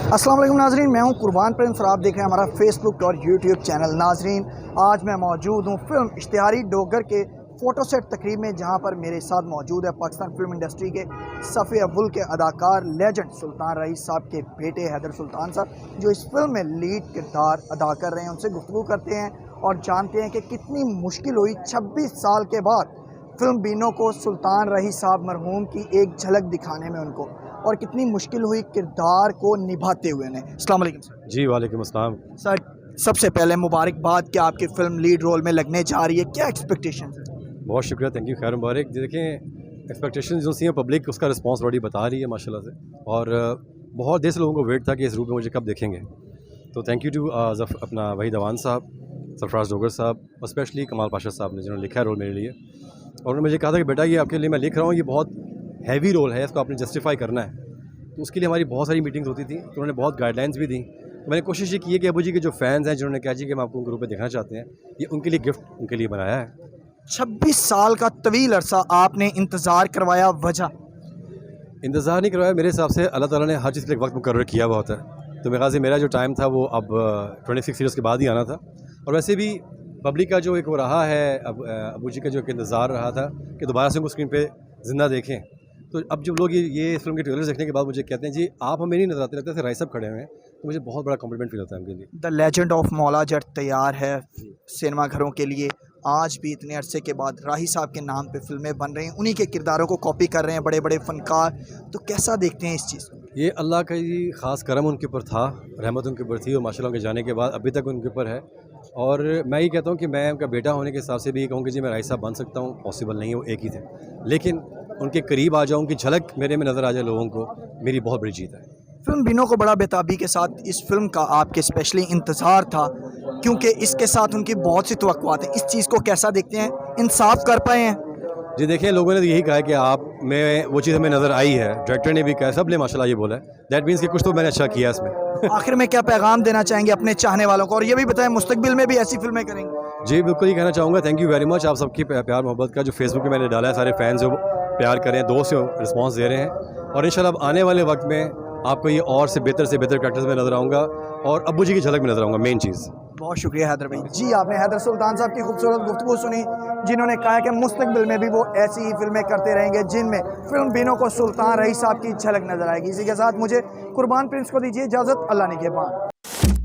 अस्सलाम वालेकुम नाजरीन, मैं हूं कुर्बान प्रिंस और आप देख रहे हैं हमारा फेसबुक और यूट्यूब चैनल। नाजरीन, आज मैं मौजूद हूं फिल्म इश्तिहारी डोगर के फ़ोटो सेट तकरीब में, जहां पर मेरे साथ मौजूद है पाकिस्तान फिल्म इंडस्ट्री के सफ़े अव्वल के अदाकार लेजेंड सुल्तान रईस साहब के बेटे हैदर सुल्तान साहब, जो इस फिल्म में लीड किरदार अदा कर रहे हैं। उनसे गुफ्तगू करते हैं और जानते हैं कि कितनी मुश्किल हुई 26 साल के बाद फिल्म बीनों को सुल्तान रईस साहब मरहूम की एक झलक दिखाने में उनको, और कितनी मुश्किल हुई किरदार को निभाते हुए ने। अस्सलाम वालेकुम सर। जी वालेकुम अस्सलाम। सर, सबसे पहले मुबारकबाद कि आपकी फ़िल्म लीड रोल में लगने जा रही है, क्या एक्सपेक्टेशन है? बहुत शुक्रिया, थैंक यू, खैर मुबारक। देखें, एक्सपेक्टेशन जो सी हैं पब्लिक उसका रिस्पांस ऑलरेडी बता रही है माशाल्लाह से, और बहुत देर से लोगों को वेट था कि इस रूप में मुझे कब देखेंगे। तो थैंक यू टू अपना वहीद अवान साहब, सरफराज डोगर साहब और स्पेशली कमाल पाशा साहब ने, जिन्होंने लिखा है रोल मेरे लिए। और उन्होंने मुझे कहा था कि बेटा ये आपके लिए मैं लिख रहा हूँ, ये बहुत हैवी रोल है, इसको आपने जस्टिफाई करना है। तो उसके लिए हमारी बहुत सारी मीटिंग्स होती थी, तो उन्होंने बहुत गाइडलाइंस भी दी। तो मैंने कोशिश ये की है कि अबू जी के जो फैंस हैं, जिन्होंने कहा जी कि हम आपको उनके रूप में देखना चाहते हैं, ये उनके लिए गिफ्ट उनके लिए बनाया है। 26 साल का तवील अरसा आपने इंतज़ार करवाया, वजह? इंतज़ार नहीं करवाया, मेरे हिसाब से अल्लाह ताला ने हर चीज़ के लिए वक्त मुकर्रर किया हुआ होता है। तो मेरे ख्याल से मेरा जो टाइम था वो अब 26 ईयर्स के बाद ही आना था। और वैसे भी पब्लिक का जो एक वो रहा है, अबू जी का जो एक इंतज़ार रहा था कि दोबारा से उनको स्क्रीन पे ज़िंदा देखें। तो अब जब लोग ये फिल्म के ट्रेलर देखने के बाद मुझे कहते हैं जी आप हमें नहीं नजर आते, लगता है राय साहब खड़े हुए हैं, तो मुझे बहुत बड़ा कॉम्प्लीमेंट फील होता है उनके लिए। The legend of Maula Jatt तैयार है सिनेमा घरों के लिए। आज भी इतने अरसे के बाद राही साहब के नाम पे फिल्में बन रही हैं, उन्हीं के किरदारों को कॉपी कर रहे हैं बड़े बड़े फ़नकार। तो कैसा देखते हैं इस चीज़ को? ये अल्लाह का ही ख़ास करम उनके ऊपर था, रहमत उनके ऊपर थी, और माशाल्लाह उनके जाने के बाद अभी तक उनके ऊपर है। और मैं ये कहता हूँ कि मैं उनका बेटा होने के हिसाब से भी ये कहूँ कि जी मैं राय साहब बन सकता हूँ, पॉसिबल नहीं है, वो एक ही थे। लेकिन उनके करीब आ जाऊँ, उनकी झलक मेरे में नज़र आ जाए लोगों को, मेरी बहुत बड़ी जीत है। फिल्म बीनों को बड़ा बेताबी के साथ इस फिल्म का आपके स्पेशली इंतज़ार था, क्योंकि इसके साथ उनकी बहुत सी तवक्कुआत हैं। इस चीज़ को कैसा देखते हैं, इंसाफ कर पाए हैं? जी देखिए, लोगों ने तो यही कहा है कि आप में वो चीज़ हमें नज़र आई है, डायरेक्टर ने भी कहा, सब ने माशाल्लाह ये बोला है। दैट मीन्स कि कुछ तो मैंने अच्छा किया इसमें। आखिर में क्या पैगाम देना चाहेंगे अपने चाहने वालों को, और ये भी बताएं मुस्तकबिल में भी ऐसी फिल्में करेंगे? जी बिल्कुल, ये कहना चाहूँगा, थैंक यू वेरी मच आप सबकी प्यार मोहब्बत का, जो फेसबुक पे मैंने डाला है, सारे फैंस जो प्यार करें, दोस्त जो रिस्पॉन्स दे रहे हैं। और इंशाल्लाह अब आने वाले वक्त में आपको ये और से बेहतर कैरेक्टर्स में नज़र आऊँगा, और अब्बू जी की झलक में नज़र आऊँगा, मेन चीज़। बहुत शुक्रिया हैदर भाई। जी, आपने हैदर सुल्तान साहब की खूबसूरत गुफ्तगू सुनी, जिन्होंने कहा कि मुस्तकबिल में भी वो ऐसी ही फिल्में करते रहेंगे जिनमें फिल्म बीनों को सुल्तान रईस साहब की झलक नजर आएगी। इसी के साथ मुझे कुर्बान प्रिंस को दीजिए इजाज़त। अल्लाह निगहबान।